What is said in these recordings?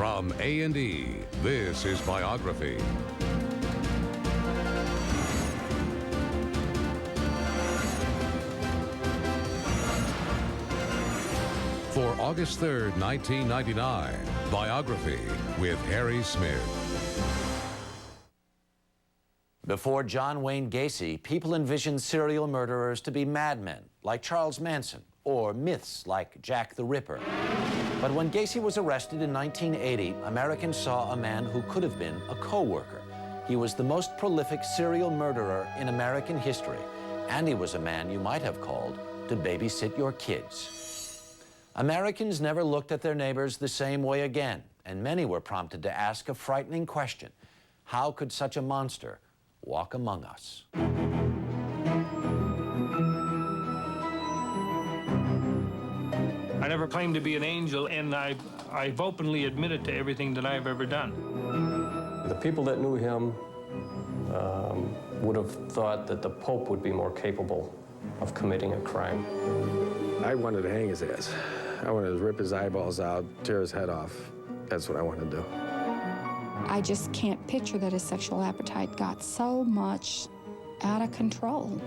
From A&E, this is Biography. For August 3rd, 1999, Biography with Harry Smith. Before John Wayne Gacy, people envisioned serial murderers to be madmen like Charles Manson or myths like Jack the Ripper. But when Gacy was arrested in 1980, Americans saw a man who could have been a co-worker. He was the most prolific serial murderer in American history, and he was a man you might have called to babysit your kids. Americans never looked at their neighbors the same way again, and many were prompted to ask a frightening question: how could such a monster walk among us? I never claimed to be an angel, and I've openly admitted to everything that I've ever done. The people that knew him would have thought that the Pope would be more capable of committing a crime. I wanted to hang his ass. I wanted to rip his eyeballs out, tear his head off. That's what I wanted to do. I just can't picture that his sexual appetite got so much out of control.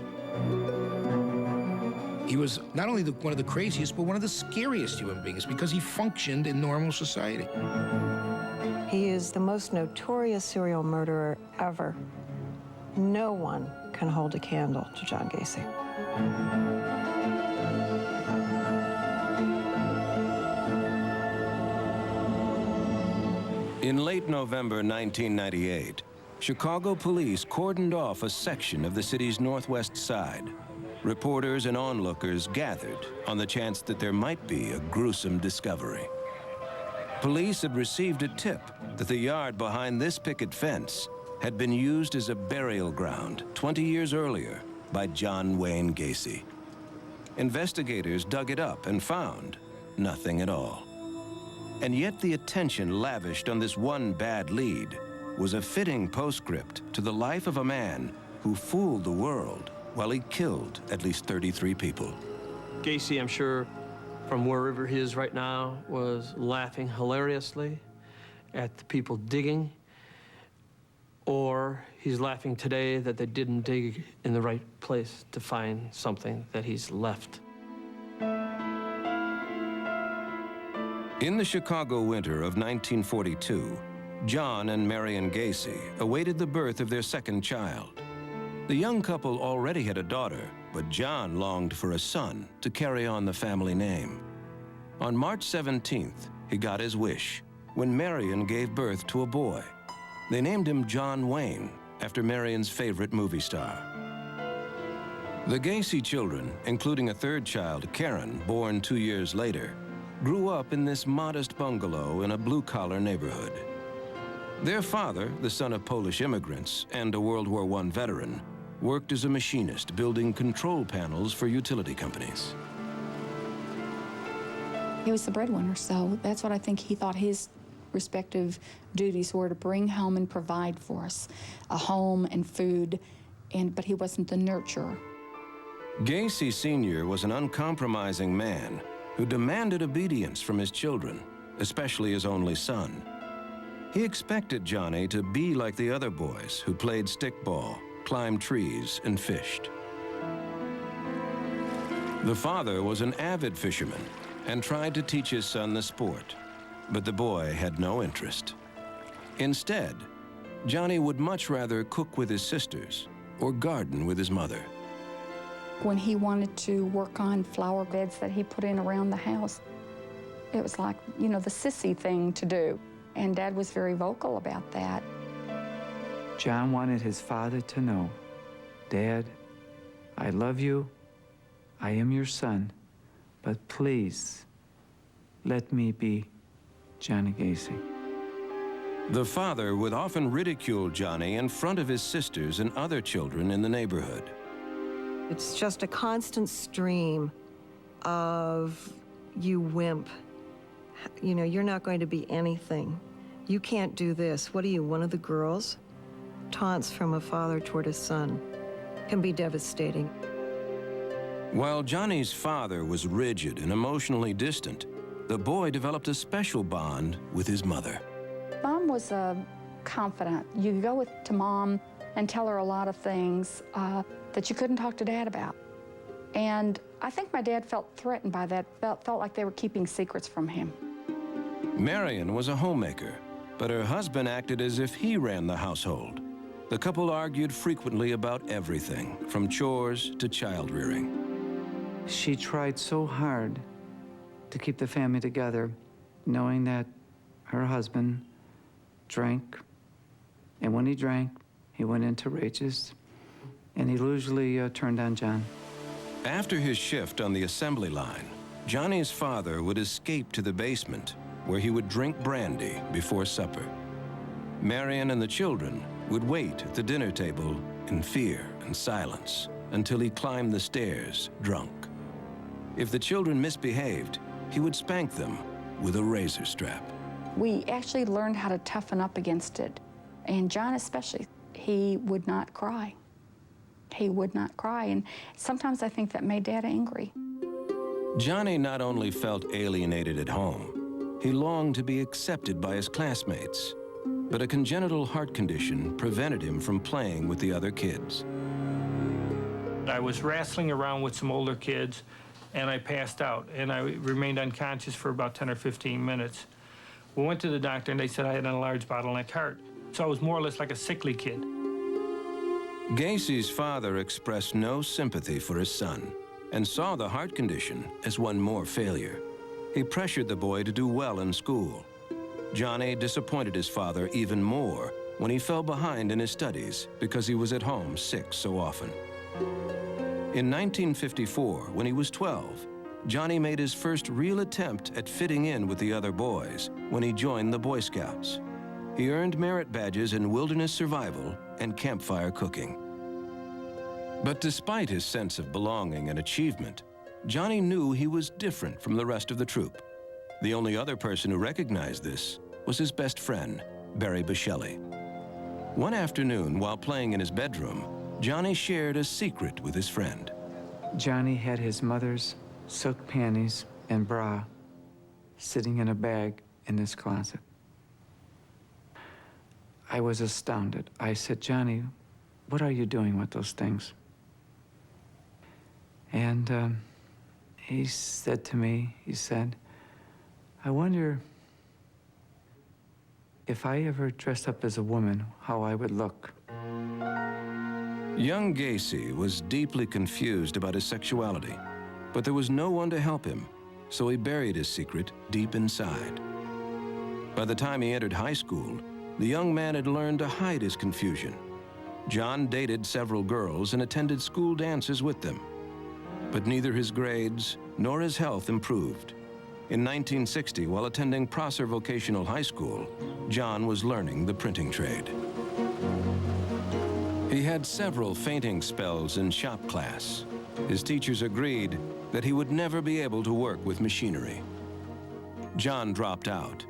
He was not only one of the craziest, but one of the scariest human beings because he functioned in normal society. He is the most notorious serial murderer ever. No one can hold a candle to John Gacy. In late November 1998, Chicago police cordoned off a section of the city's northwest side. Reporters and onlookers gathered on the chance that there might be a gruesome discovery. Police had received a tip that the yard behind this picket fence had been used as a burial ground 20 years earlier by John Wayne Gacy. Investigators dug it up and found nothing at all. And yet the attention lavished on this one bad lead was a fitting postscript to the life of a man who fooled the world while he killed at least 33 people. Gacy, I'm sure, from wherever he is right now, was laughing hilariously at the people digging, or he's laughing today that they didn't dig in the right place to find something that he's left. In the Chicago winter of 1942, John and Marion Gacy awaited the birth of their second child. The young couple already had a daughter, but John longed for a son to carry on the family name. On March 17th, he got his wish when Marion gave birth to a boy. They named him John Wayne, after Marion's favorite movie star. The Gacy children, including a third child, Karen, born 2 years later, grew up in this modest bungalow in a blue-collar neighborhood. Their father, the son of Polish immigrants and a World War I veteran, worked as a machinist building control panels for utility companies. He was the breadwinner, so that's what I think he thought his respective duties were, to bring home and provide for us a home and food, but he wasn't the nurturer. Gacy Sr. was an uncompromising man who demanded obedience from his children, especially his only son. He expected Johnny to be like the other boys who played stickball, climbed trees, and fished. The father was an avid fisherman and tried to teach his son the sport, but the boy had no interest. Instead, Johnny would much rather cook with his sisters or garden with his mother. When he wanted to work on flower beds that he put in around the house, it was like, you know, the sissy thing to do. And Dad was very vocal about that. John wanted his father to know, Dad, I love you, I am your son, but please, let me be Johnny Gacy. The father would often ridicule Johnny in front of his sisters and other children in the neighborhood. It's just a constant stream of, you wimp. You know, you're not going to be anything. You can't do this. What are you, one of the girls? Taunts from a father toward his son can be devastating. While Johnny's father was rigid and emotionally distant, the boy developed a special bond with his mother. Mom was confident. You could go to Mom and tell her a lot of things that you couldn't talk to Dad about. And I think my dad felt threatened by that, felt like they were keeping secrets from him. Marion was a homemaker, but her husband acted as if he ran the household. The couple argued frequently about everything, from chores to child rearing. She tried so hard to keep the family together, knowing that her husband drank, and when he drank, he went into rages, and he usually turned on John. After his shift on the assembly line, Johnny's father would escape to the basement, where he would drink brandy before supper. Marion and the children would wait at the dinner table in fear and silence until he climbed the stairs drunk. If the children misbehaved, he would spank them with a razor strap. We actually learned how to toughen up against it. And John especially, he would not cry. He would not cry. And sometimes I think that made Dad angry. Johnny not only felt alienated at home, he longed to be accepted by his classmates. But a congenital heart condition prevented him from playing with the other kids. I was wrestling around with some older kids, and I passed out, and I remained unconscious for about 10 or 15 minutes. We went to the doctor, and they said I had an enlarged bottleneck heart. So I was more or less like a sickly kid. Gacy's father expressed no sympathy for his son and saw the heart condition as one more failure. He pressured the boy to do well in school. Johnny disappointed his father even more when he fell behind in his studies because he was at home sick so often. In 1954, when he was 12, Johnny made his first real attempt at fitting in with the other boys when he joined the Boy Scouts. He earned merit badges in wilderness survival and campfire cooking. But despite his sense of belonging and achievement, Johnny knew he was different from the rest of the troop. The only other person who recognized this was his best friend, Barry Bushelli. One afternoon, while playing in his bedroom, Johnny shared a secret with his friend. Johnny had his mother's silk panties and bra sitting in a bag in his closet. I was astounded. I said, Johnny, what are you doing with those things? And he said to me, he said, I wonder if I ever dressed up as a woman, how I would look. Young Gacy was deeply confused about his sexuality, but there was no one to help him, so he buried his secret deep inside. By the time he entered high school, the young man had learned to hide his confusion. John dated several girls and attended school dances with them, but neither his grades nor his health improved. In 1960, while attending Prosser Vocational High School, John was learning the printing trade. He had several fainting spells in shop class. His teachers agreed that he would never be able to work with machinery. John dropped out.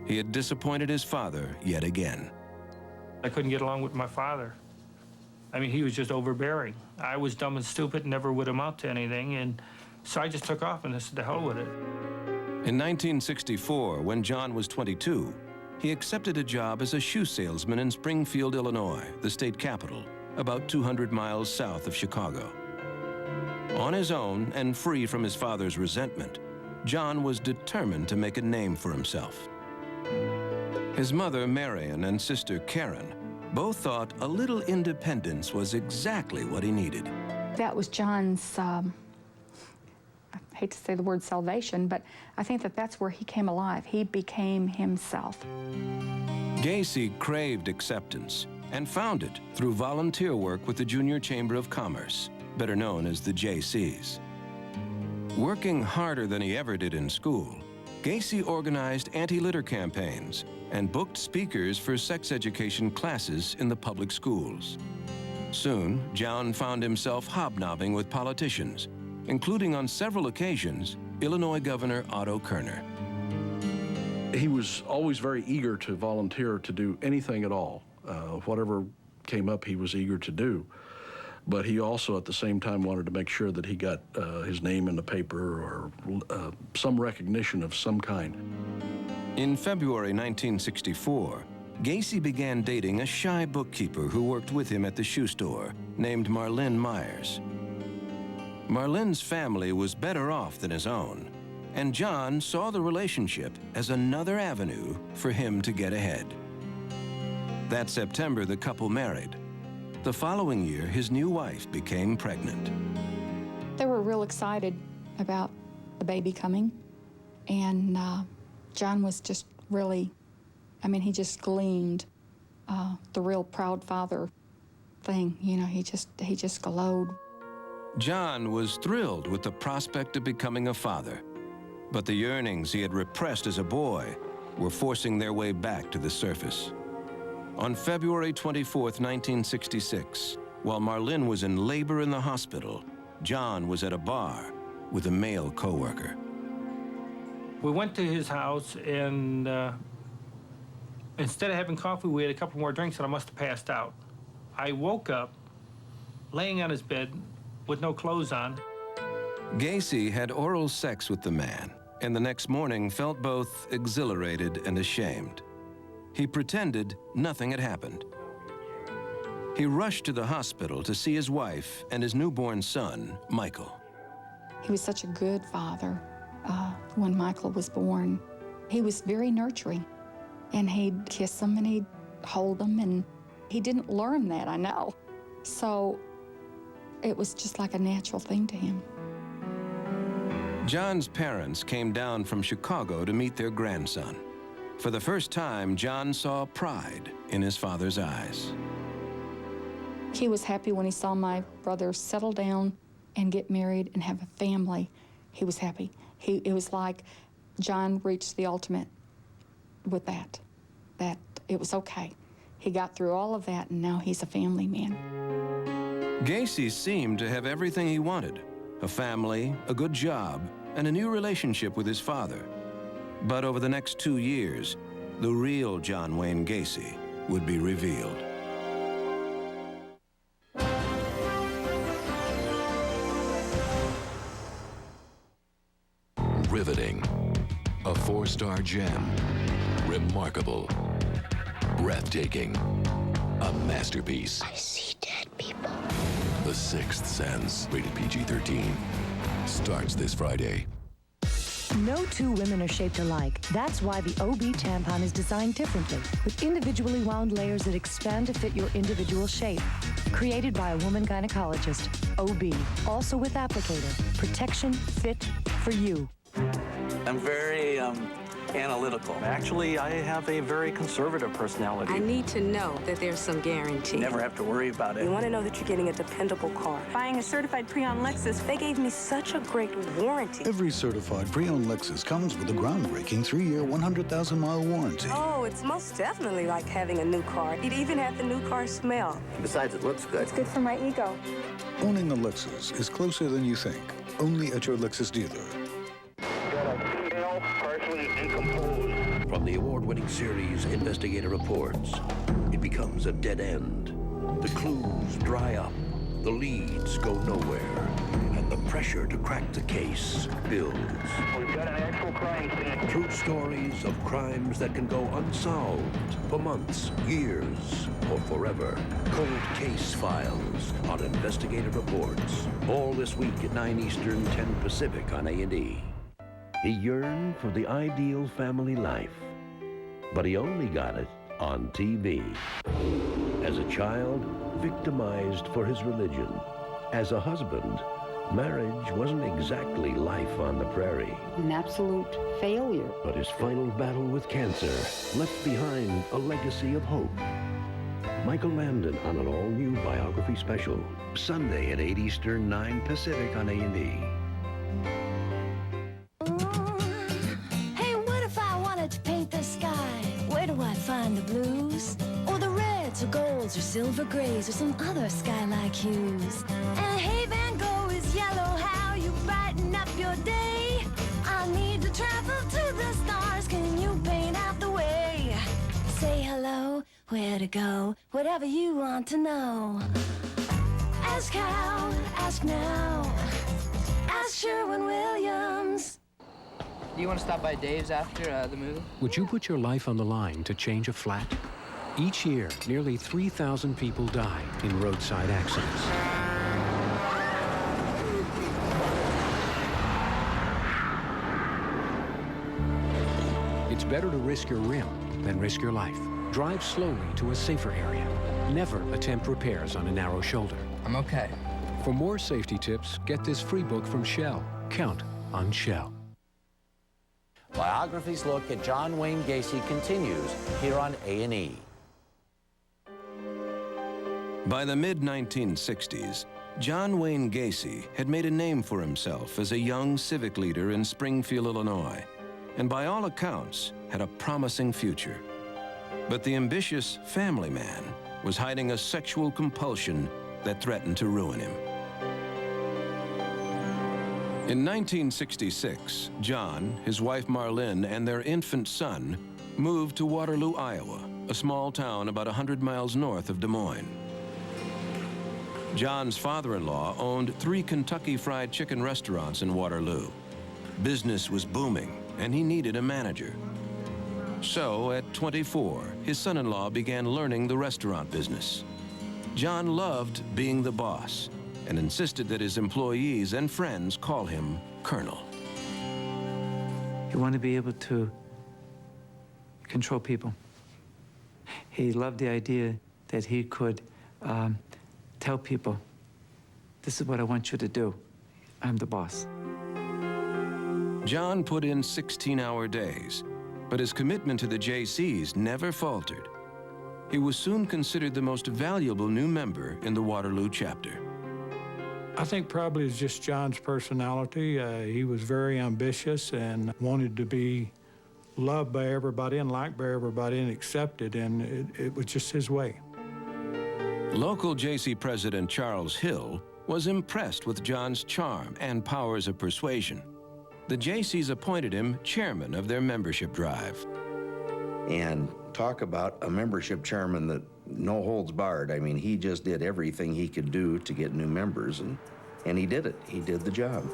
He had disappointed his father yet again. I couldn't get along with my father. I mean, he was just overbearing. I was dumb and stupid, never would amount to anything, and so I just took off and I said, to hell with it. In 1964, when John was 22, he accepted a job as a shoe salesman in Springfield, Illinois, the state capital, about 200 miles south of Chicago. On his own and free from his father's resentment, John was determined to make a name for himself. His mother, Marion, and sister, Karen, both thought a little independence was exactly what he needed. That was John's, I hate to say the word salvation, but I think that that's where he came alive. He became himself. Gacy craved acceptance and found it through volunteer work with the Junior Chamber of Commerce, better known as the JCs. Working harder than he ever did in school, Gacy organized anti-litter campaigns and booked speakers for sex education classes in the public schools. Soon, John found himself hobnobbing with politicians, including on several occasions, Illinois Governor Otto Kerner. He was always very eager to volunteer to do anything at all. Whatever came up, he was eager to do. but he also at the same time wanted to make sure that he got his name in the paper or some recognition of some kind. In February 1964, Gacy began dating a shy bookkeeper who worked with him at the shoe store named Marlene Myers. Marlene's family was better off than his own, and John saw the relationship as another avenue for him to get ahead. That September, the couple married. The following year, his new wife became pregnant. They were real excited about the baby coming, and John was just really, I mean, he just gleamed the real proud father thing. You know, he just glowed. John was thrilled with the prospect of becoming a father, but the yearnings he had repressed as a boy were forcing their way back to the surface. On February 24th, 1966, while Marlene was in labor in the hospital, John was at a bar with a male coworker. We went to his house, and instead of having coffee, we had a couple more drinks, and I must have passed out. I woke up laying on his bed with no clothes on. Gacy had oral sex with the man, and the next morning felt both exhilarated and ashamed. He pretended nothing had happened. He rushed to the hospital to see his wife and his newborn son, Michael. He was such a good father when Michael was born. He was very nurturing, and he'd kiss him and he'd hold him, and he didn't learn that, I know. So it was just like a natural thing to him. John's parents came down from Chicago to meet their grandson. For the first time, John saw pride in his father's eyes. He was happy when he saw my brother settle down and get married and have a family. He was happy. It was like John reached the ultimate with that it was okay. He got through all of that, and now he's a family man. Gacy seemed to have everything he wanted: a family, a good job, and a new relationship with his father. But over the next 2 years, the real John Wayne Gacy would be revealed. Riveting. A 4-star gem. Remarkable. Breathtaking. A masterpiece. I see dead people. The Sixth Sense, rated PG-13, starts this Friday. No two women are shaped alike. That's why the OB tampon is designed differently, with individually wound layers that expand to fit your individual shape. Created by a woman gynecologist. OB, also with applicator. Protection fit for you. I'm very analytical. Actually, I have a very conservative personality. I need to know that there's some guarantee. Never have to worry about it. You want to know that you're getting a dependable car. Buying a certified pre-owned Lexus, they gave me such a great warranty. Every certified pre-owned Lexus comes with a groundbreaking 3-year, 100,000-mile warranty. Oh, it's most definitely like having a new car. It even had the new car smell. Besides, it looks good. It's good for my ego. Owning a Lexus is closer than you think. Only at your Lexus dealer. From the award-winning series Investigator Reports, it becomes a dead end. The clues dry up, the leads go nowhere, and the pressure to crack the case builds. We've got an actual crime scene. True stories of crimes that can go unsolved for months, years, or forever. Cold Case Files on Investigator Reports. All this week at 9 Eastern, 10 Pacific on A&E. He yearned for the ideal family life, but he only got it on TV. As a child, victimized for his religion. As a husband, marriage wasn't exactly life on the prairie. An absolute failure. But his final battle with cancer left behind a legacy of hope. Michael Landon on an all-new biography special, Sunday at 8 Eastern, 9 Pacific on A&E. Find the blues, or the reds or golds or silver grays or some other sky-like hues. And hey, Van Gogh is yellow, how you brighten up your day. I need to travel to the stars, can you paint out the way? Say hello, where to go, whatever you want to know. Ask how, ask now. Ask Sherwin-Williams. Do you want to stop by Dave's after the movie? Would you put your life on the line to change a flat? Each year, nearly 3,000 people die in roadside accidents. It's better to risk your rim than risk your life. Drive slowly to a safer area. Never attempt repairs on a narrow shoulder. I'm okay. For more safety tips, get this free book from Shell. Count on Shell. Biography's look at John Wayne Gacy continues here on A&E. By the mid-1960s, John Wayne Gacy had made a name for himself as a young civic leader in Springfield, Illinois, and by all accounts, had a promising future. But the ambitious family man was hiding a sexual compulsion that threatened to ruin him. In 1966, John, his wife Marlene, and their infant son moved to Waterloo, Iowa, a small town about 100 miles north of Des Moines. John's father-in-law owned 3 Kentucky Fried Chicken restaurants in Waterloo. Business was booming, and he needed a manager. So, at 24, his son-in-law began learning the restaurant business. John loved being the boss and insisted that his employees and friends call him Colonel. He wanted to be able to control people. He loved the idea that he could tell people, this is what I want you to do. I'm the boss. John put in 16-hour days, but his commitment to the JCs never faltered. He was soon considered the most valuable new member in the Waterloo chapter. I think probably it's just John's personality. He was very ambitious and wanted to be loved by everybody and liked by everybody and accepted, and it was just his way. Local JC President Charles Hill was impressed with John's charm and powers of persuasion. The JCs appointed him chairman of their membership drive. And talk about a membership chairman that no holds barred. I mean, he just did everything he could do to get new members, and he did it. He did the job.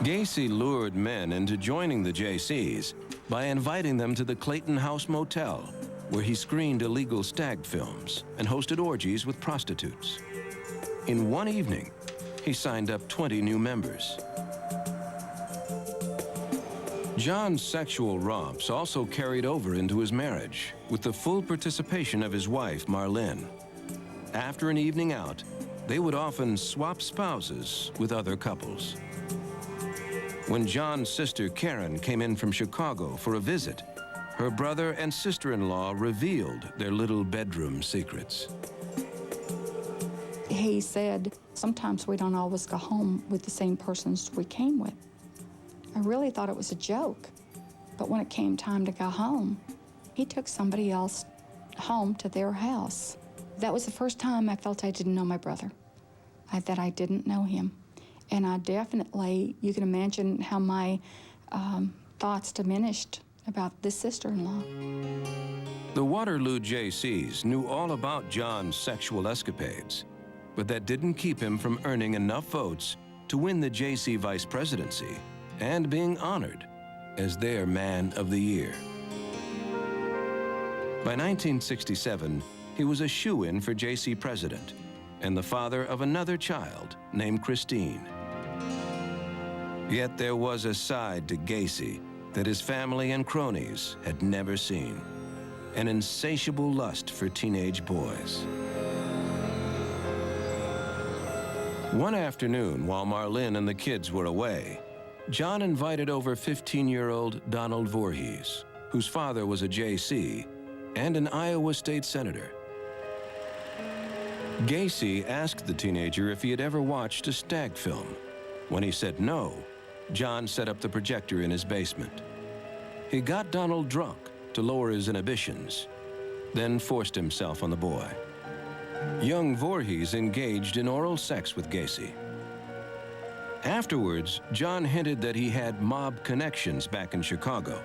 Gacy lured men into joining the JCs by inviting them to the Clayton House Motel, where he screened illegal stag films and hosted orgies with prostitutes. In one evening, he signed up 20 new members. John's sexual romps also carried over into his marriage, with the full participation of his wife, Marlene. After an evening out, they would often swap spouses with other couples. When John's sister, Karen, came in from Chicago for a visit, her brother and sister-in-law revealed their little bedroom secrets. He said, sometimes we don't always go home with the same persons we came with. I really thought it was a joke, but when it came time to go home, he took somebody else home to their house. That was the first time I felt I didn't know my brother, that I didn't know him. And I definitely, you can imagine how my thoughts diminished about this sister-in-law. The Waterloo JCs knew all about John's sexual escapades, but that didn't keep him from earning enough votes to win the JC vice presidency and being honored as their Man of the Year. By 1967, he was a shoo-in for JC president and the father of another child named Christine. Yet there was a side to Gacy that his family and cronies had never seen, an insatiable lust for teenage boys. One afternoon, while Marlene and the kids were away, John invited over 15-year-old Donald Voorhees, whose father was a JC and an Iowa state senator. Gacy asked the teenager if he had ever watched a stag film. When he said no, John set up the projector in his basement. He got Donald drunk to lower his inhibitions, then forced himself on the boy. Young Voorhees engaged in oral sex with Gacy. Afterwards, John hinted that he had mob connections back in Chicago.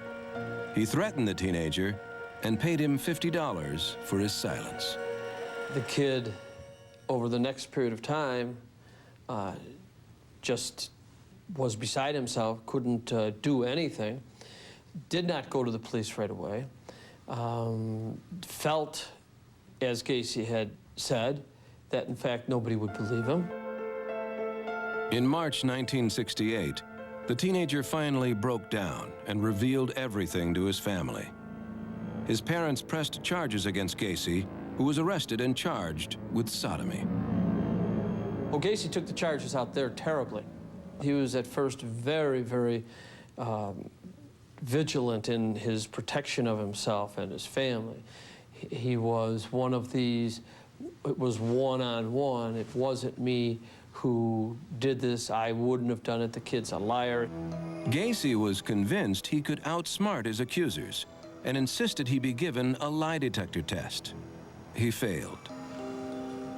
He threatened the teenager and paid him $50 for his silence. The kid over the next period of time, just was beside himself, couldn't do anything, did not go to the police right away, felt, as Gacy had said, that in fact nobody would believe him. In March 1968, the teenager finally broke down and revealed everything to his family. His parents pressed charges against Gacy, who was arrested and charged with sodomy. Well, Gacy took the charges out there terribly. He was at first very, very vigilant in his protection of himself and his family. He was one of these, it was one-on-one. It wasn't me who did this. I wouldn't have done it. The kid's a liar. Gacy was convinced he could outsmart his accusers and insisted he be given a lie detector test. He failed.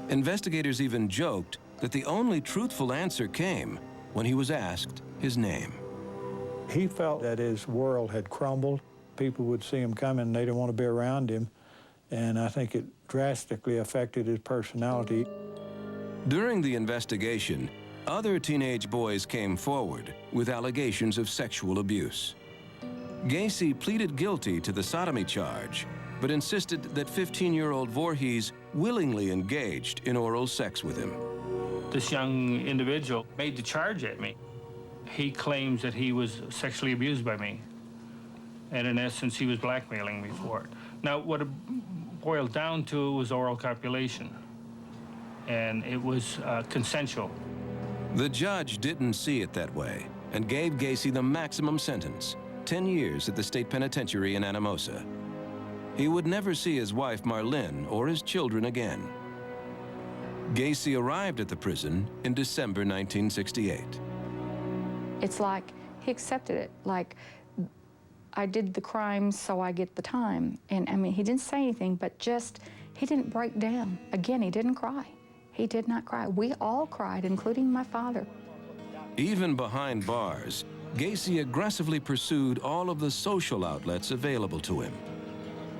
Investigators even joked that the only truthful answer came when he was asked his name. He felt that his world had crumbled. People would see him coming and they didn't want to be around him. And I think it drastically affected his personality. During the investigation, other teenage boys came forward with allegations of sexual abuse. Gacy pleaded guilty to the sodomy charge, but insisted that 15-year-old Voorhees willingly engaged in oral sex with him. This young individual made the charge at me. He claims that he was sexually abused by me. And in essence, he was blackmailing me for it. Now, what it boiled down to was oral copulation. And it was consensual. The judge didn't see it that way and gave Gacy the maximum sentence, 10 years at the state penitentiary in Anamosa. He would never see his wife, Marlene, or his children again. Gacy arrived at the prison in December 1968. It's like he accepted it, like I did the crime so I get the time. And I mean, he didn't say anything, but just, he didn't break down. Again, he didn't cry. He did not cry. We all cried, including my father. Even behind bars, Gacy aggressively pursued all of the social outlets available to him.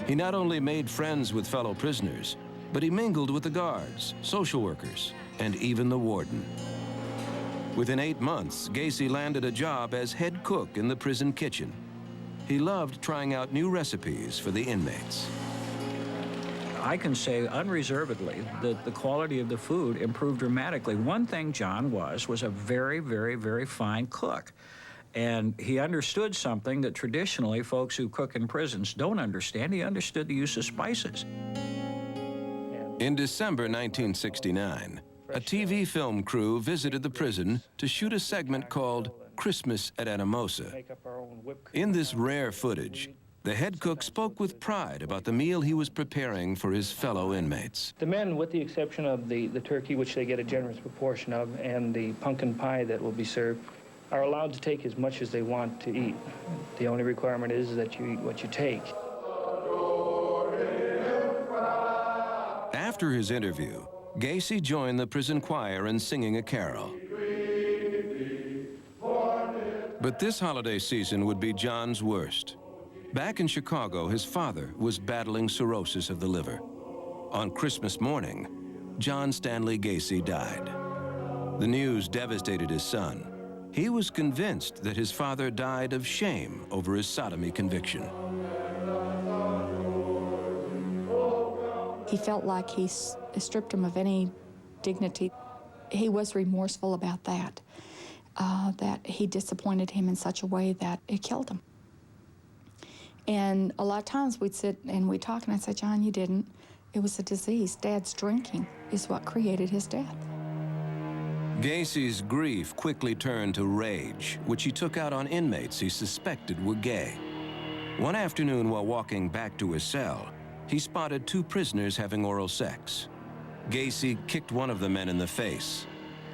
He not only made friends with fellow prisoners, but he mingled with the guards, social workers, and even the warden. Within 8 months, Gacy landed a job as head cook in the prison kitchen. He loved trying out new recipes for the inmates. I can say unreservedly that the quality of the food improved dramatically. One thing John was a very, very, very fine cook. And he understood something that traditionally folks who cook in prisons don't understand. He understood the use of spices. In December 1969, a TV film crew visited the prison to shoot a segment called Christmas at Anamosa. In this rare footage, the head cook spoke with pride about the meal he was preparing for his fellow inmates. The men, with the exception of the turkey, which they get a generous proportion of, and the pumpkin pie that will be served, are allowed to take as much as they want to eat. The only requirement is that you eat what you take. After his interview, Gacy joined the prison choir in singing a carol. But this holiday season would be John's worst. Back in Chicago, his father was battling cirrhosis of the liver. On Christmas morning, John Stanley Gacy died. The news devastated his son. He was convinced that his father died of shame over his sodomy conviction. He felt like he stripped him of any dignity. He was remorseful about that, that he disappointed him in such a way that it killed him. And a lot of times we'd sit and we'd talk, and I'd say, John, you didn't. It was a disease. Dad's drinking is what created his death. Gacy's grief quickly turned to rage, which he took out on inmates he suspected were gay. One afternoon while walking back to his cell, he spotted 2 prisoners having oral sex. Gacy kicked one of the men in the face,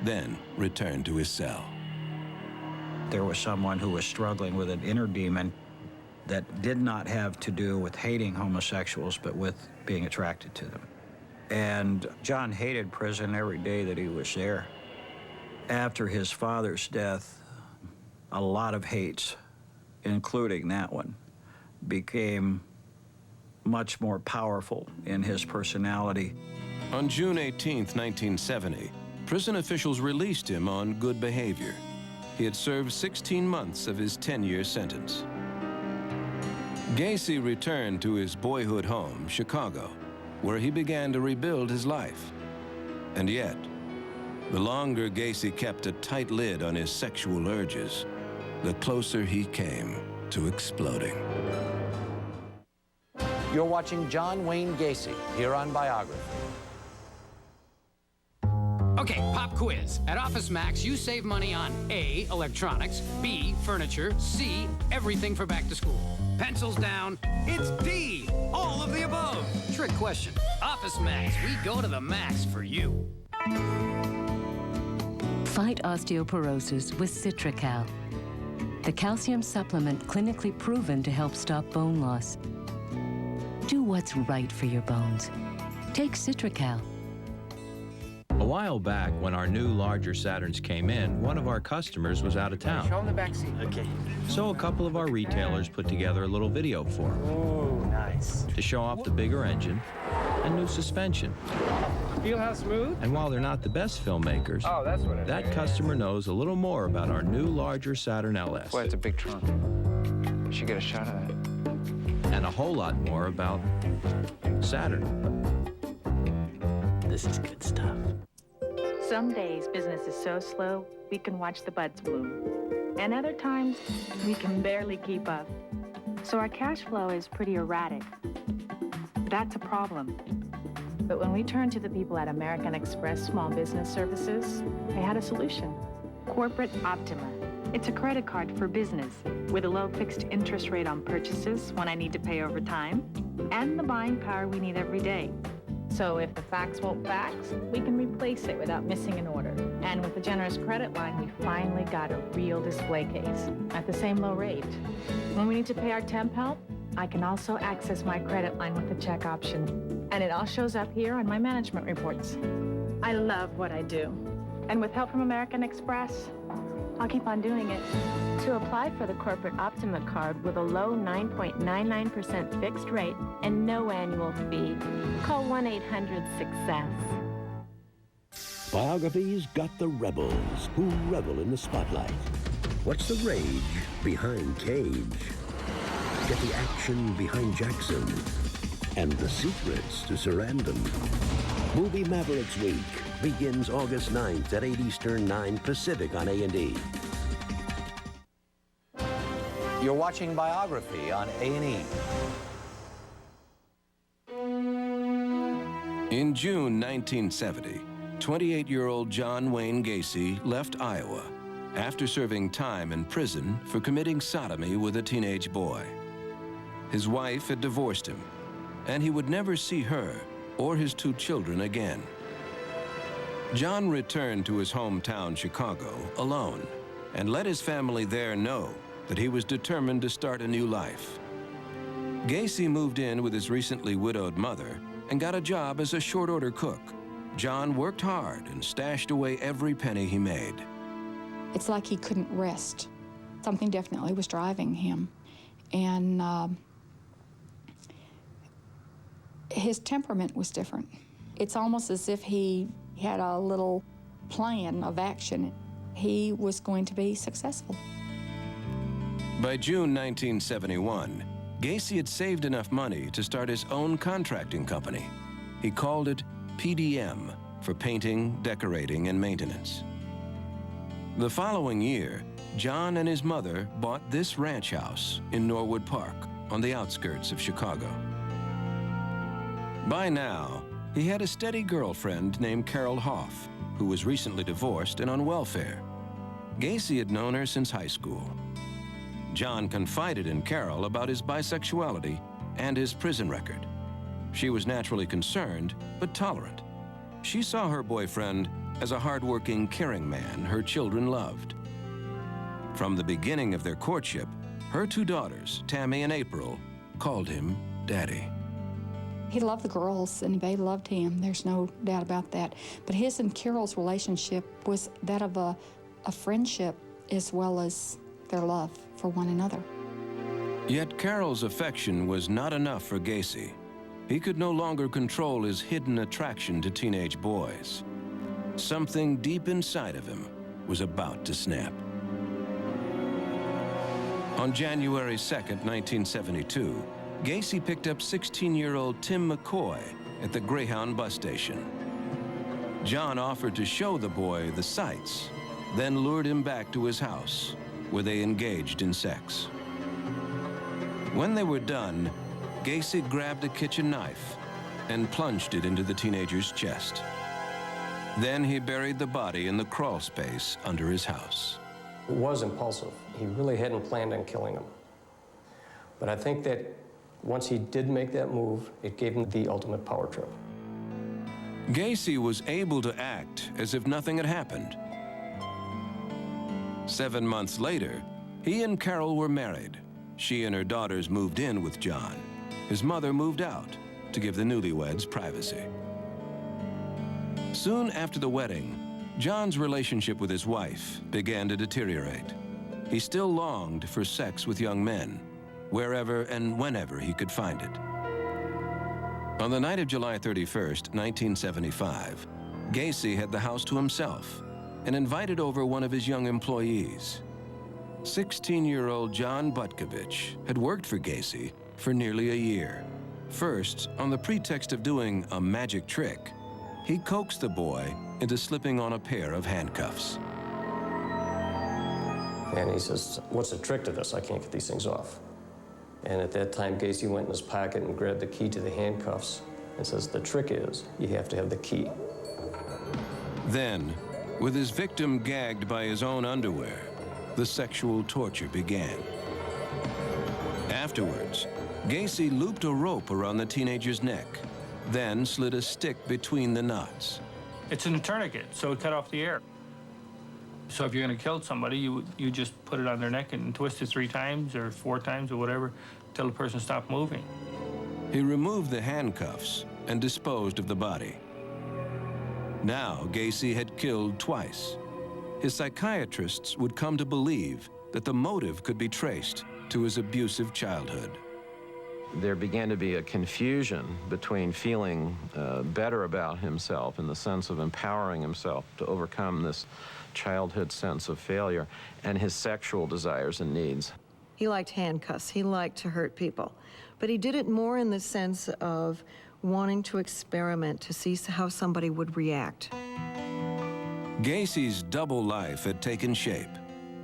then returned to his cell. There was someone who was struggling with an inner demon that did not have to do with hating homosexuals, but with being attracted to them. And John hated prison every day that he was there. After his father's death, a lot of hates, including that one, became much more powerful in his personality. On June 18, 1970, prison officials released him on good behavior. He had served 16 months of his 10-year sentence. Gacy returned to his boyhood home, Chicago, where he began to rebuild his life. And yet, the longer Gacy kept a tight lid on his sexual urges, the closer he came to exploding. You're watching John Wayne Gacy here on Biography. Okay, pop quiz. At Office Max, you save money on A, electronics, B, furniture, C, everything for back to school. Pencils down, it's D, all of the above. Trick question. Office Max, we go to the max for you. Fight osteoporosis with Citracal, the calcium supplement clinically proven to help stop bone loss. Do what's right for your bones. Take Citracal. A while back, when our new larger Saturns came in, one of our customers was out of town. Show them the back seat. Okay. So a couple of our retailers put together a little video for him. Ooh, nice. To show off the bigger engine and new suspension. Feel how smooth? And while they're not the best filmmakers, Oh, that's what it is. that customer knows a little more about our new larger Saturn LS. Boy, it's a big trunk. We should get a shot of it. And a whole lot more about Saturn. This is good stuff. Some days business is so slow, we can watch the buds bloom. And other times, we can barely keep up. So our cash flow is pretty erratic. That's a problem. But when we turned to the people at American Express Small Business Services, they had a solution. Corporate Optima. It's a credit card for business with a low fixed interest rate on purchases when I need to pay over time, and the buying power we need every day. So if the fax won't fax, we can replace it without missing an order. And with a generous credit line, we finally got a real display case at the same low rate. When we need to pay our temp help, I can also access my credit line with the check option. And it all shows up here on my management reports. I love what I do. And with help from American Express, I'll keep on doing it. To apply for the Corporate Optima card with a low 9.99% fixed rate and no annual fee, call 1-800-SUCCESS. Biography's got the rebels who revel in the spotlight. What's the rage behind Cage? Get the action behind Jackson and the secrets to Sarandon. Movie Mavericks Week begins August 9th at 8 Eastern, 9 Pacific on A&E. You're watching Biography on A&E. In June 1970, 28-year-old John Wayne Gacy left Iowa after serving time in prison for committing sodomy with a teenage boy. His wife had divorced him, and he would never see her or his 2 children again. John returned to his hometown, Chicago, alone, and let his family there know that he was determined to start a new life. Gacy moved in with his recently widowed mother and got a job as a short-order cook. John worked hard and stashed away every penny he made. It's like he couldn't rest. Something definitely was driving him. And his temperament was different. It's almost as if he had a little plan of action. He was going to be successful. By June 1971, Gacy had saved enough money to start his own contracting company. He called it PDM, for painting, decorating, and maintenance. The following year, John and his mother bought this ranch house in Norwood Park on the outskirts of Chicago. By now, he had a steady girlfriend named Carol Hoff, who was recently divorced and on welfare. Gacy had known her since high school. John confided in Carol about his bisexuality and his prison record. She was naturally concerned, but tolerant. She saw her boyfriend as a hardworking, caring man her children loved. From the beginning of their courtship, her 2 daughters, Tammy and April, called him Daddy. He loved the girls, and they loved him. There's no doubt about that. But his and Carol's relationship was that of a friendship as well as their love for one another. Yet Carol's affection was not enough for Gacy. he could no longer control his hidden attraction to teenage boys. Something deep inside of him was about to snap. On January 2nd, 1972, Gacy picked up 16-year-old Tim McCoy at the Greyhound bus station. John offered to show the boy the sights, then lured him back to his house, where they engaged in sex. When they were done, Gacy grabbed a kitchen knife and plunged it into the teenager's chest. Then he buried the body in the crawl space under his house. It was impulsive. He really hadn't planned on killing him. But I think that once he did make that move, it gave him the ultimate power trip. Gacy was able to act as if nothing had happened. 7 months later, he and Carol were married. She and her daughters moved in with John. His mother moved out to give the newlyweds privacy. Soon after the wedding, John's relationship with his wife began to deteriorate. He still longed for sex with young men, wherever and whenever he could find it. On the night of July 31st, 1975, Gacy had the house to himself and invited over one of his young employees. 16-year-old John Butkovich had worked for Gacy for nearly a year. First, on the pretext of doing a magic trick, he coaxed the boy into slipping on a pair of handcuffs. And he says, "What's the trick to this? I can't get these things off." And at that time, Gacy went in his pocket and grabbed the key to the handcuffs and says, "The trick is you have to have the key." Then, with his victim gagged by his own underwear, the sexual torture began. Afterwards, Gacy looped a rope around the teenager's neck, then slid a stick between the knots. It's in a tourniquet, so it cut off the air. So if you're going to kill somebody, you just put it on their neck and twist it 3 times or 4 times or whatever until the person stopped moving. He removed the handcuffs and disposed of the body. Now, Gacy had killed twice. His psychiatrists would come to believe that the motive could be traced to his abusive childhood. There began to be a confusion between feeling better about himself in the sense of empowering himself to overcome this childhood sense of failure and his sexual desires and needs. He liked handcuffs. He liked to hurt people. But he did it more in the sense of wanting to experiment to see how somebody would react. Gacy's double life had taken shape.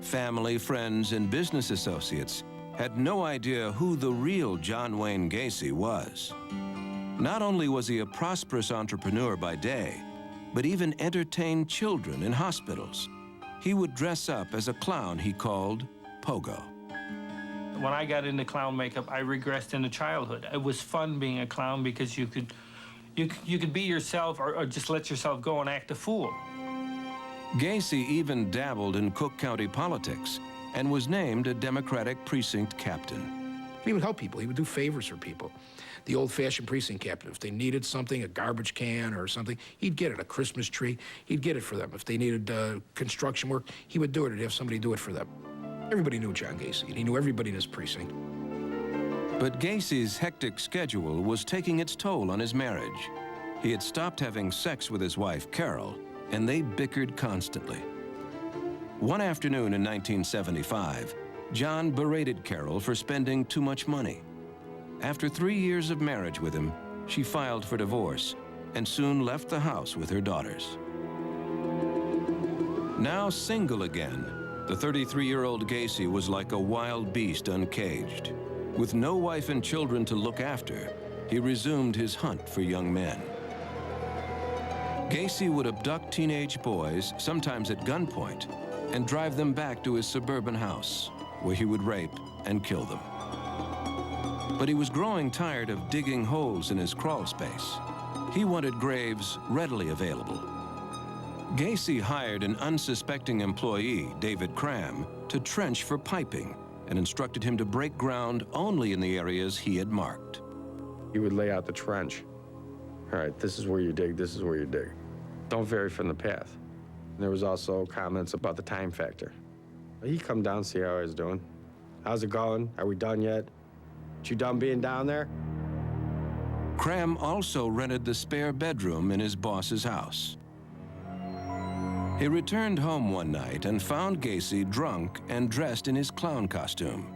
Family, friends, and business associates had no idea who the real John Wayne Gacy was. Not only was he a prosperous entrepreneur by day, but even entertained children in hospitals. He would dress up as a clown he called Pogo. When I got into clown makeup, I regressed into childhood. It was fun being a clown because you could be yourself or just let yourself go and act a fool. Gacy even dabbled in Cook County politics and was named a Democratic precinct captain. He would help people. He would do favors for people. The old-fashioned precinct captain, if they needed something, a garbage can or something, he'd get it, a Christmas tree, he'd get it for them. If they needed construction work, he would do it. He'd have somebody do it for them. Everybody knew John Gacy, and he knew everybody in his precinct. But Gacy's hectic schedule was taking its toll on his marriage. He had stopped having sex with his wife, Carol, and they bickered constantly. One afternoon in 1975, John berated Carol for spending too much money. After 3 years of marriage with him, she filed for divorce and soon left the house with her daughters. Now single again, the 33-year-old Gacy was like a wild beast uncaged. With no wife and children to look after, he resumed his hunt for young men. Gacy would abduct teenage boys, sometimes at gunpoint, and drive them back to his suburban house, where he would rape and kill them. But he was growing tired of digging holes in his crawl space. He wanted graves readily available. Gacy hired an unsuspecting employee, David Cram, to trench for piping and instructed him to break ground only in the areas he had marked. He would lay out the trench. All right, this is where you dig, this is where you dig. Don't vary from the path. And there was also comments about the time factor. He'd come down, see how I was doing. How's it going? Are we done yet? You done being down there? Cram also rented the spare bedroom in his boss's house. He returned home one night and found Gacy drunk and dressed in his clown costume.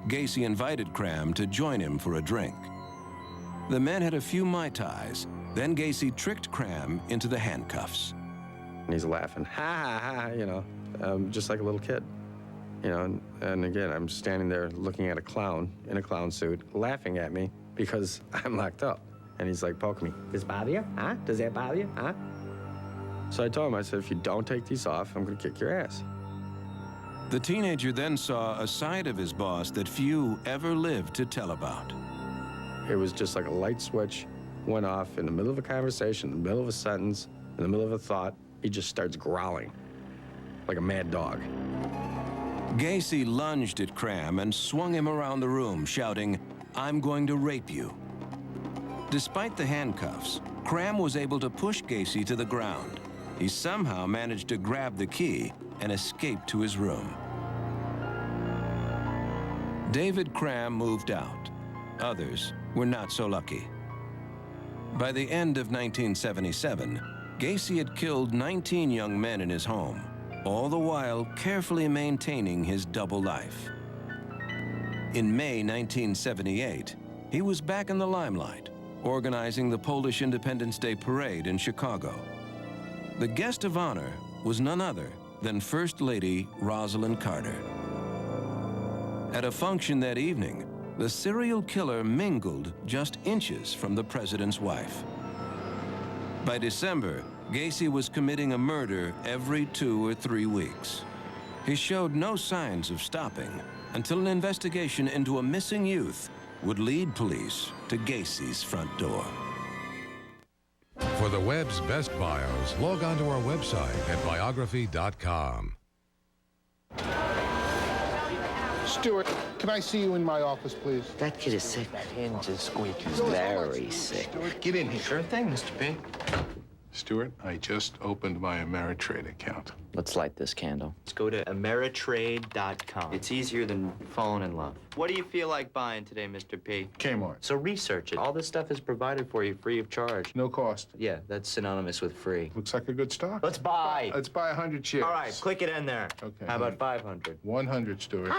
Gacy invited Cram to join him for a drink. The men had a few Mai Tais. Then Gacy tricked Cram into the handcuffs. And he's laughing, ha, ha, ha, you know, just like a little kid. You know, and again, I'm standing there looking at a clown in a clown suit, laughing at me because I'm locked up. And he's like poking me. Does it bother you? Huh? Does that bother you? Huh? So I told him, I said, if you don't take these off, I'm gonna kick your ass. The teenager then saw a side of his boss that few ever lived to tell about. It was just like a light switch went off in the middle of a conversation, in the middle of a sentence, in the middle of a thought. He just starts growling like a mad dog. Gacy lunged at Cram and swung him around the room, shouting, "I'm going to rape you." Despite the handcuffs, Cram was able to push Gacy to the ground. He somehow managed to grab the key and escape to his room. David Cram moved out. Others were not so lucky. By the end of 1977, Gacy had killed 19 young men in his home, all the while carefully maintaining his double life. In May 1978, he was back in the limelight, organizing the Polish Independence Day Parade in Chicago. The guest of honor was none other than First Lady Rosalind Carter. At a function that evening, the serial killer mingled just inches from the president's wife. By December, Gacy was committing a murder every 2 or 3 weeks. He showed no signs of stopping until an investigation into a missing youth would lead police to Gacy's front door. For the web's best bios, log on to our website at biography.com. Stuart, can I see you in my office, please? That kid is sick. That hinge is squeaky. He's very sick. Stuart, get in here. Sure thing, Mr. P. Stuart, I just opened my Ameritrade account. Let's light this candle. Let's go to Ameritrade.com. It's easier than falling in love. What do you feel like buying today, Mr. P? Kmart. So research it. All this stuff is provided for you free of charge. No cost. Yeah, that's synonymous with free. Looks like a good stock. Let's buy. Let's buy 100 shares. All right, click it in there. Okay. How about 500? 100, Stuart.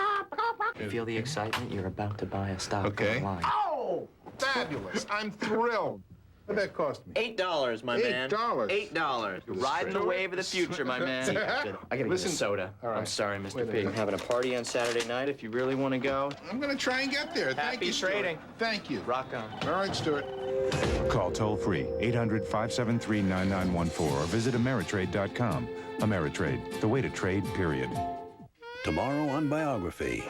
You feel the excitement? You're about to buy a stock Okay. online. Oh, fabulous. I'm thrilled. What did that cost me? $8, my man. $8? $8. You're riding the wave of the future, my man. I gotta get a soda. All right. I'm sorry, Mr. Wait a P. minute. I'm having a party on Saturday night if you really want to go. I'm going to try and get there. Thank Happy you, Stuart. trading. Thank you. Rock on. All right, Stuart. Call toll-free 800-573-9914 or visit Ameritrade.com. Ameritrade, the way to trade, period. Tomorrow on Biography.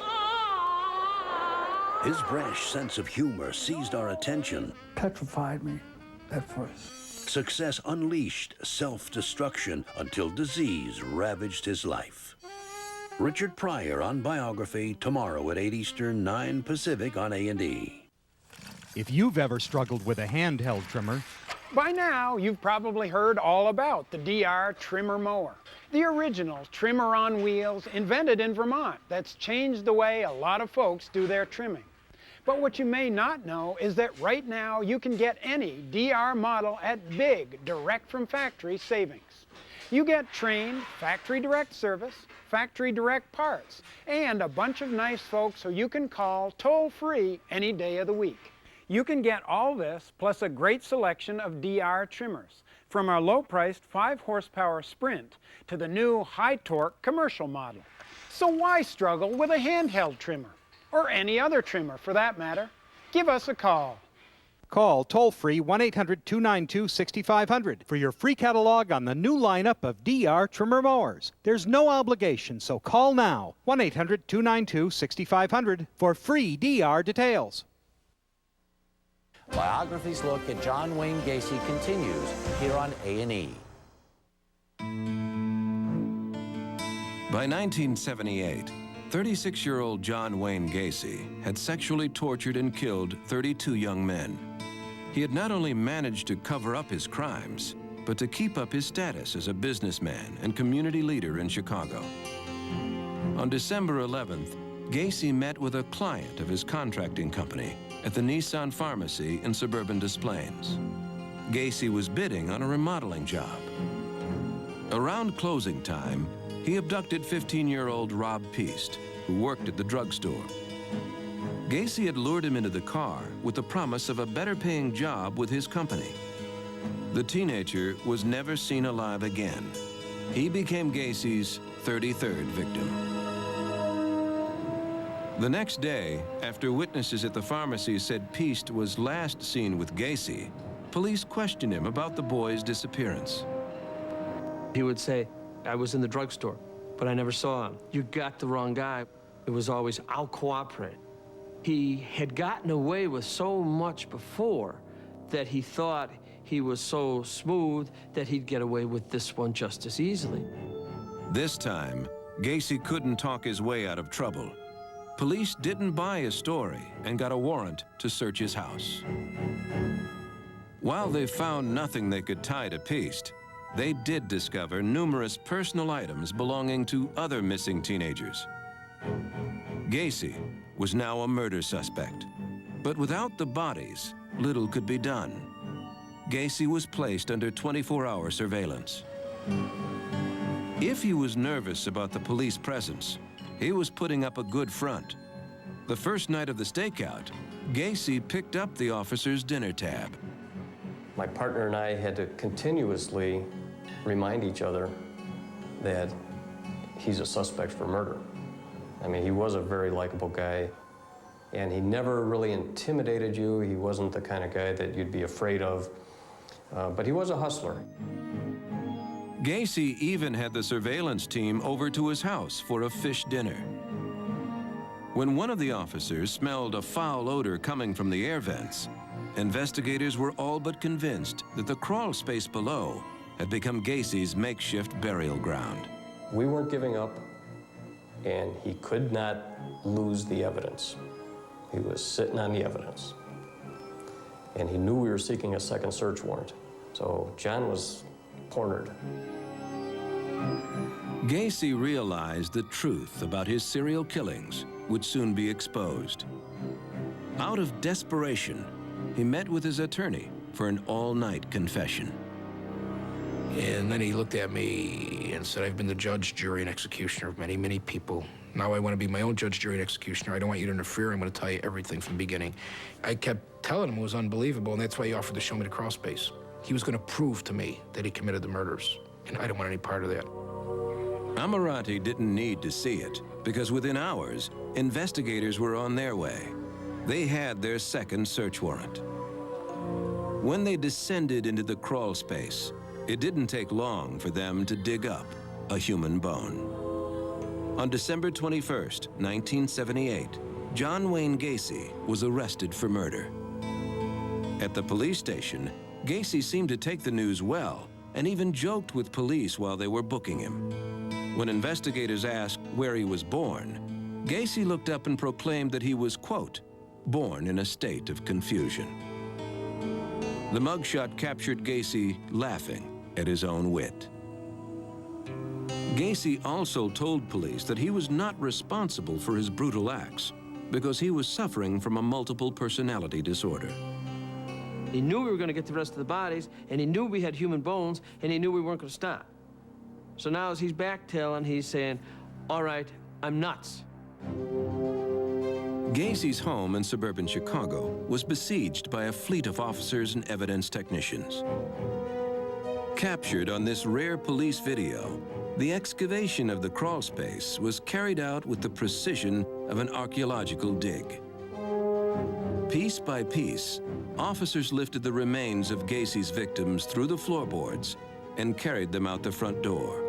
His brash sense of humor seized our attention. Petrified me at first. Success unleashed self-destruction until disease ravaged his life. Richard Pryor on Biography tomorrow at 8 Eastern, 9 Pacific on A&E. If you've ever struggled with a handheld trimmer, by now, you've probably heard all about the DR Trimmer Mower, the original trimmer on wheels invented in Vermont that's changed the way a lot of folks do their trimming. But what you may not know is that right now you can get any DR model at big direct from factory savings. You get trained factory direct service, factory direct parts, and a bunch of nice folks who you can call toll-free any day of the week. You can get all this plus a great selection of DR trimmers, from our low-priced 5-horsepower Sprint to the new high-torque commercial model. So why struggle with a handheld trimmer? Or any other trimmer for that matter? Give us a call. call toll-free 1-800-292-6500 for your free catalog on the new lineup of DR trimmer mowers. There's no obligation, so call now. 1-800-292-6500 for free DR details. Biography's look at John Wayne Gacy continues here on A&E. By 1978, 36-year-old John Wayne Gacy had sexually tortured and killed 32 young men. He had not only managed to cover up his crimes, but to keep up his status as a businessman and community leader in Chicago. On December 11th, Gacy met with a client of his contracting company at the Nissan Pharmacy in suburban Des Plaines. Gacy was bidding on a remodeling job. Around closing time, he abducted 15-year-old Rob Peast, who worked at the drugstore. Gacy had lured him into the car with the promise of a better-paying job with his company. The teenager was never seen alive again. He became Gacy's 33rd victim. The next day, after witnesses at the pharmacy said Peast was last seen with Gacy, police questioned him about the boy's disappearance. He would say, I was in the drugstore, but I never saw him. You got the wrong guy. It was always, I'll cooperate. He had gotten away with so much before that he thought he was so smooth that he'd get away with this one just as easily. This time, Gacy couldn't talk his way out of trouble. Police didn't buy his story and got a warrant to search his house. While they found nothing they could tie to Peast, they did discover numerous personal items belonging to other missing teenagers. Gacy was now a murder suspect, but without the bodies, little could be done. Gacy was placed under 24-hour surveillance. If he was nervous about the police presence, he was putting up a good front. The first night of the stakeout, Gacy picked up the officer's dinner tab. My partner and I had to continuously remind each other that he's a suspect for murder. I mean, he was a very likable guy, and he never really intimidated you. He wasn't the kind of guy that you'd be afraid of, but he was a hustler. Gacy even had the surveillance team over to his house for a fish dinner. When one of the officers smelled a foul odor coming from the air vents, investigators were all but convinced that the crawl space below had become Gacy's makeshift burial ground. We weren't giving up, and he could not lose the evidence. He was sitting on the evidence. And he knew we were seeking a second search warrant. So John was cornered. Gacy realized the truth about his serial killings would soon be exposed. Out of desperation, he met with his attorney for an all-night confession. And then he looked at me and said, I've been the judge, jury, and executioner of many, many people. Now I want to be my own judge, jury, and executioner. I don't want you to interfere. I'm going to tell you everything from the beginning. I kept telling him it was unbelievable, and that's why he offered to show me the crawl space. He was going to prove to me that he committed the murders, and I didn't want any part of that. Amirante didn't need to see it, because within hours, investigators were on their way. They had their second search warrant. When they descended into the crawl space, it didn't take long for them to dig up a human bone. On December 21st, 1978, John Wayne Gacy was arrested for murder. At the police station, Gacy seemed to take the news well and even joked with police while they were booking him. When investigators asked where he was born, Gacy looked up and proclaimed that he was, quote, born in a state of confusion. The mugshot captured Gacy laughing at his own wit. Gacy also told police that he was not responsible for his brutal acts because he was suffering from a multiple personality disorder. He knew we were going to get the rest of the bodies, and he knew we had human bones, and he knew we weren't going to stop. So now as he's backtailing, he's saying, all right, I'm nuts. Gacy's home in suburban Chicago was besieged by a fleet of officers and evidence technicians. Captured on this rare police video, the excavation of the crawl space was carried out with the precision of an archaeological dig. Piece by piece, officers lifted the remains of Gacy's victims through the floorboards and carried them out the front door.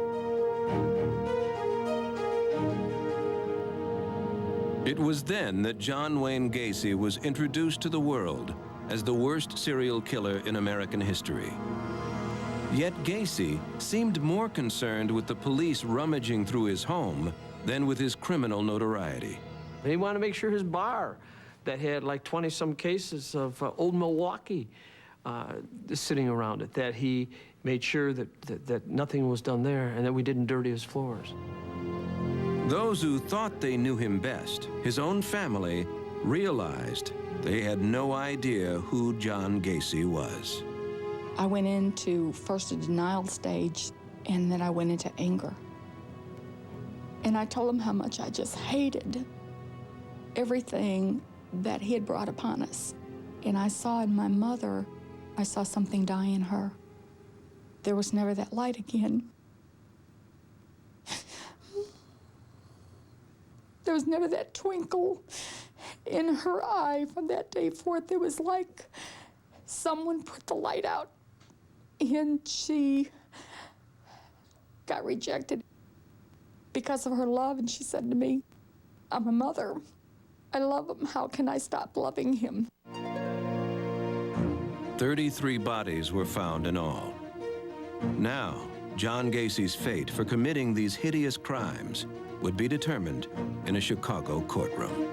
It was then that John Wayne Gacy was introduced to the world as the worst serial killer in American history. Yet Gacy seemed more concerned with the police rummaging through his home than with his criminal notoriety. He wanted to make sure his bar that had like 20-some cases of old Milwaukee sitting around it, that he made sure that nothing was done there and that we didn't dirty his floors. Those who thought they knew him best, his own family, realized they had no idea who John Gacy was. I went into first a denial stage, and then I went into anger. And I told him how much I just hated everything that he had brought upon us. And I saw in my mother, I saw something die in her. There was never that light again. There was never that twinkle in her eye from that day forth. It was like someone put the light out and she got rejected because of her love. And she said to me, I'm a mother. I love him. How can I stop loving him? 33 bodies were found in all. Now, John Gacy's fate for committing these hideous crimes would be determined in a Chicago courtroom.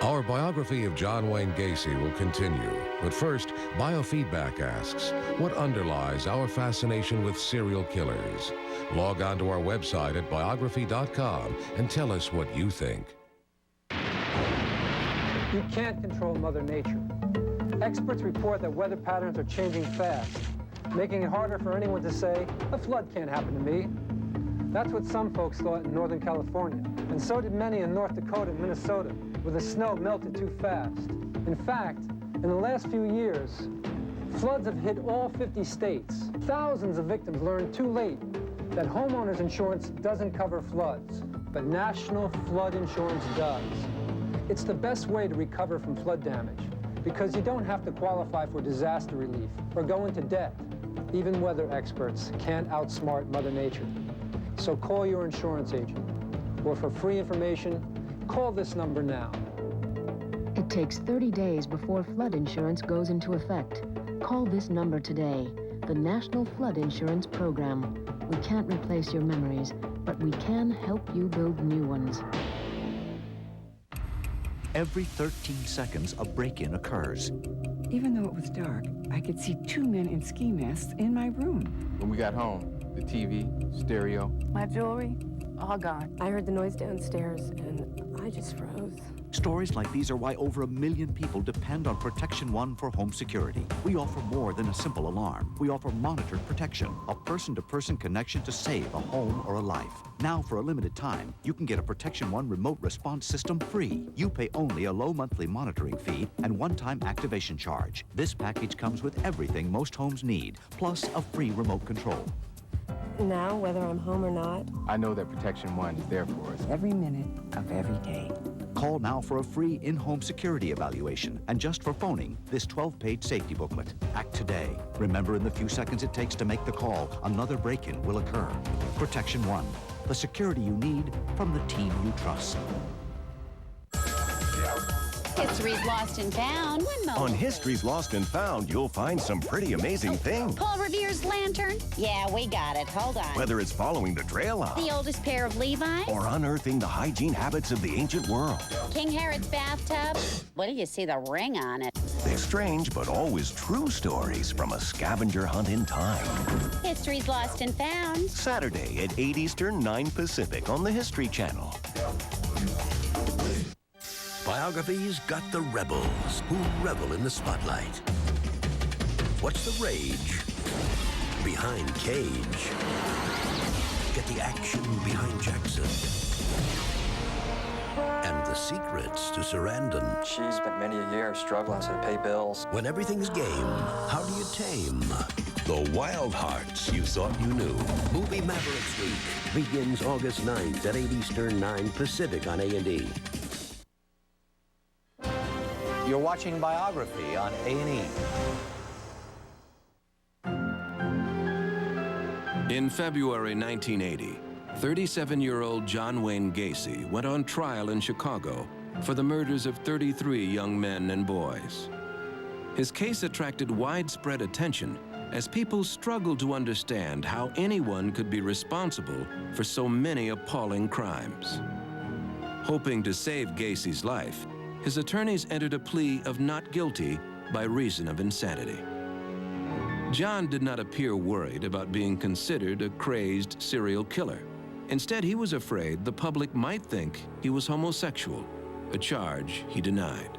Our biography of John Wayne Gacy will continue. But first, Biofeedback asks, what underlies our fascination with serial killers? Log on to our website at biography.com and tell us what you think. You can't control Mother Nature. Experts report that weather patterns are changing fast, making it harder for anyone to say, a flood can't happen to me. That's what some folks thought in Northern California, and so did many in North Dakota and Minnesota, where the snow melted too fast. In fact, in the last few years, floods have hit all 50 states. Thousands of victims learned too late that homeowners insurance doesn't cover floods, but National Flood Insurance does. It's the best way to recover from flood damage, because you don't have to qualify for disaster relief or go into debt. Even weather experts can't outsmart Mother Nature. So call your insurance agent, or for free information, call this number now. It takes 30 days before flood insurance goes into effect. Call this number today, the National Flood Insurance Program. We can't replace your memories, but we can help you build new ones. Every 13 seconds, a break-in occurs. Even though it was dark, I could see two men in ski masks in my room. When we got home, the TV, stereo. My jewelry, all gone. I heard the noise downstairs, and I just froze. Stories like these are why over 1 million people depend on Protection One for home security. We offer more than a simple alarm. We offer monitored protection, a person-to-person connection to save a home or a life. Now, for a limited time, you can get a Protection One remote response system free. You pay only a low monthly monitoring fee and one-time activation charge. This package comes with everything most homes need, plus a free remote control. Now, whether I'm home or not, I know that Protection One is there for us. Every minute of every day. Call now for a free in-home security evaluation, and just for phoning, this 12-page safety booklet. Act today. Remember, in the few seconds it takes to make the call, another break-in will occur. Protection One, the security you need from the team you trust. History's Lost and Found. On History's Lost and Found, you'll find some pretty amazing things. Paul Revere's lantern. Yeah, we got it. Hold on. Whether it's following the trail of, The oldest pair of Levi's. or unearthing the hygiene habits of the ancient world. King Herod's bathtub. What do you see the ring on it? They're strange but always true stories from a scavenger hunt in time. History's Lost and Found. Saturday at 8 Eastern, 9 Pacific on the History Channel. Biography's got the rebels who revel in the spotlight. What's the rage behind Cage? Get the action behind Jackson. And the secrets to Sarandon. She's spent many a year struggling to pay bills. When everything's game, how do you tame the wild hearts you thought you knew? Movie Mavericks Week begins August 9th at 8 Eastern, 9 Pacific on A&E. You're watching Biography on A&E. In February 1980, 37-year-old John Wayne Gacy went on trial in Chicago for the murders of 33 young men and boys. His case attracted widespread attention as people struggled to understand how anyone could be responsible for so many appalling crimes. Hoping to save Gacy's life, his attorneys entered a plea of not guilty by reason of insanity. John did not appear worried about being considered a crazed serial killer. Instead, he was afraid the public might think he was homosexual a charge he denied.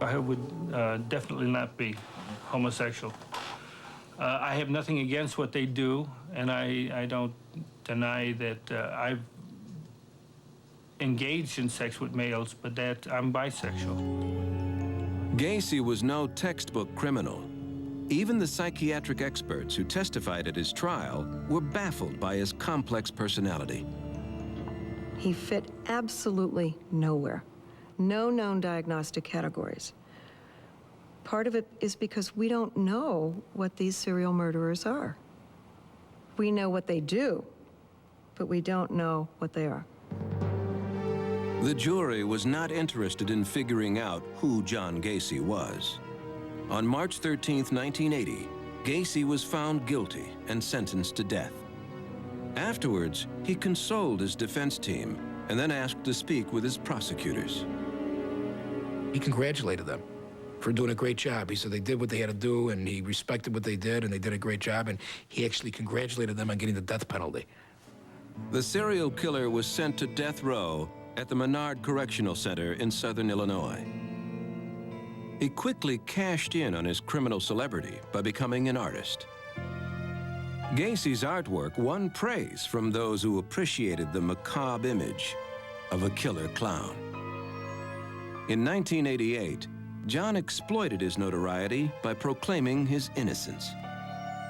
I would definitely not be homosexual. I have nothing against what they do, and I don't deny that I've engaged in sex with males, but that I'm bisexual. Gacy was no textbook criminal. Even the psychiatric experts who testified at his trial were baffled by his complex personality. He fit absolutely nowhere. No known diagnostic categories. Part of it is because we don't know what these serial murderers are. We know what they do, but we don't know what they are. The jury was not interested in figuring out who John Gacy was. On March 13, 1980, Gacy was found guilty and sentenced to death. Afterwards, he consoled his defense team and then asked to speak with his prosecutors. He congratulated them for doing a great job. He said they did what they had to do, and he respected what they did, and they did a great job, and he actually congratulated them on getting the death penalty. The serial killer was sent to death row at the Menard Correctional Center in southern Illinois. He quickly cashed in on his criminal celebrity by becoming an artist. Gacy's artwork won praise from those who appreciated the macabre image of a killer clown. In 1988, John exploited his notoriety by proclaiming his innocence.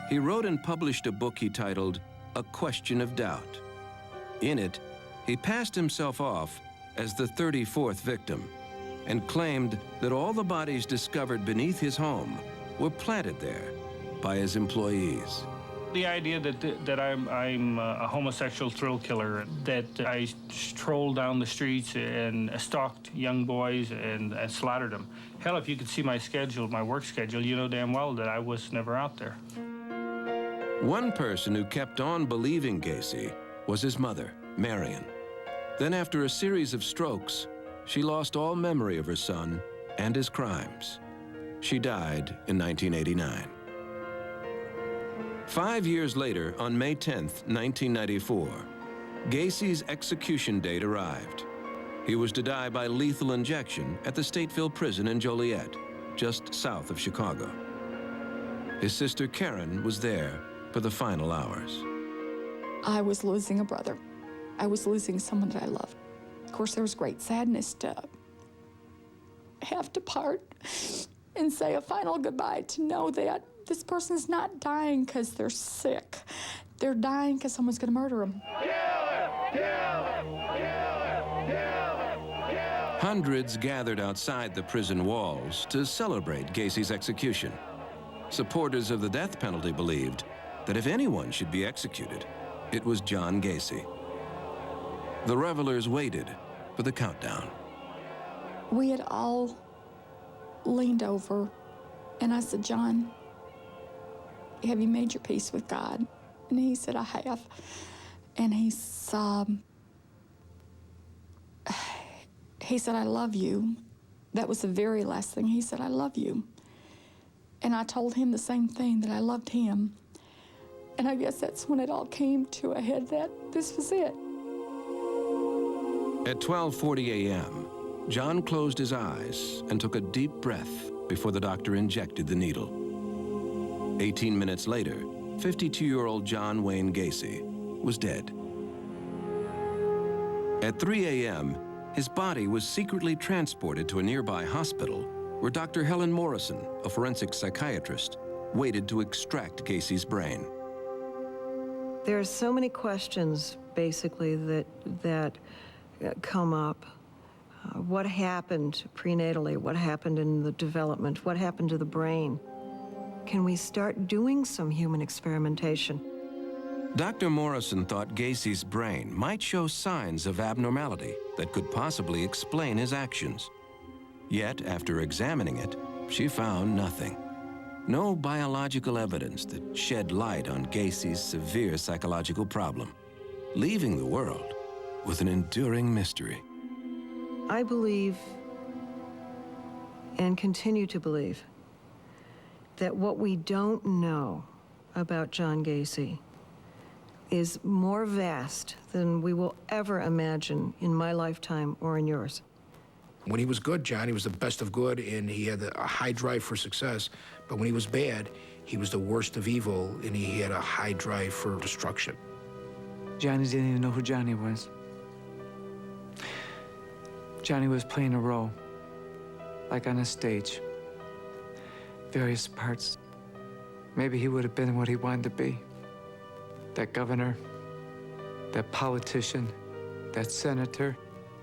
He wrote and published a book he titled A Question of Doubt. In it, he passed himself off as the 34th victim and claimed that all the bodies discovered beneath his home were planted there by his employees. The idea that I'm a homosexual thrill killer, that I strolled down the streets and stalked young boys and slaughtered them. Hell, if you could see my schedule, my work schedule, you know damn well that I was never out there. One person who kept on believing Gacy was his mother, Marion. Then after a series of strokes, she lost all memory of her son and his crimes. She died in 1989. 5 years later, on May 10th, 1994, Gacy's execution date arrived. He was to die by lethal injection at the Stateville Prison in Joliet, just south of Chicago. His sister Karen was there for the final hours. I was losing a brother. I was losing someone that I loved. Of course, there was great sadness to have to part and say a final goodbye, to know that this person's not dying because they're sick. They're dying because someone's going to murder them. Hundreds gathered outside the prison walls to celebrate Gacy's execution. Supporters of the death penalty believed that if anyone should be executed, it was John Gacy. The revelers waited for the countdown. We had all leaned over, and I said, John, have you made your peace with God? And he said, I have. And he said, I love you. That was the very last thing. He said, I love you. And I told him the same thing, that I loved him. And I guess that's when it all came to a head, that this was it. At 12:40 a.m., John closed his eyes and took a deep breath before the doctor injected the needle. 18 minutes later, 52-year-old John Wayne Gacy was dead. At 3 a.m., his body was secretly transported to a nearby hospital where Dr. Helen Morrison, a forensic psychiatrist, waited to extract Gacy's brain. There are so many questions, basically, that come up. What happened prenatally? What happened in the development? What happened to the brain? Can we start doing some human experimentation? Dr. Morrison thought Gacy's brain might show signs of abnormality that could possibly explain his actions. Yet, after examining it, she found nothing. No biological evidence that shed light on Gacy's severe psychological problem, leaving the world with an enduring mystery. I believe, and continue to believe, that what we don't know about John Gacy is more vast than we will ever imagine in my lifetime or in yours. When he was good, Johnny was the best of good, and he had a high drive for success. But when he was bad, he was the worst of evil, and he had a high drive for destruction. Johnny didn't even know who Johnny was. Johnny was playing a role, like on a stage. Various parts. Maybe he would have been what he wanted to be. That governor, that politician, that senator.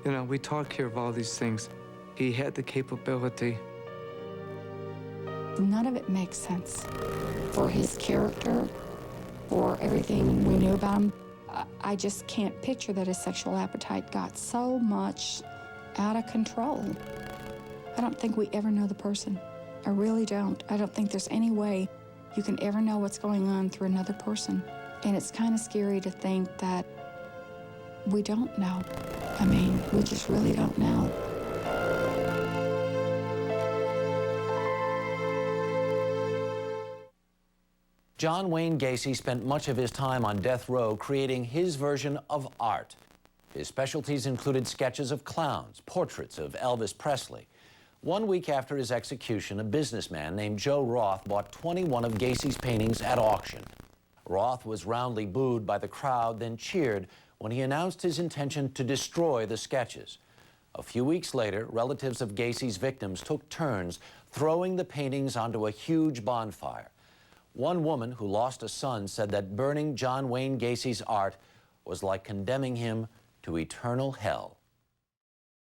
You know, we talk here of all these things. He had the capability. None of it makes sense. For his character, for everything we knew about him, I just can't picture that his sexual appetite got so much out of control. I don't think we ever know the person. I really don't. I don't think there's any way you can ever know what's going on through another person. And it's kind of scary to think that we don't know. I mean, we just really don't know. John Wayne Gacy spent much of his time on death row creating his version of art. His specialties included sketches of clowns, portraits of Elvis Presley. 1 week after his execution, a businessman named Joe Roth bought 21 of Gacy's paintings at auction. Roth was roundly booed by the crowd, then cheered when he announced his intention to destroy the sketches. A few weeks later, relatives of Gacy's victims took turns throwing the paintings onto a huge bonfire. One woman who lost a son said that burning John Wayne Gacy's art was like condemning him to eternal hell.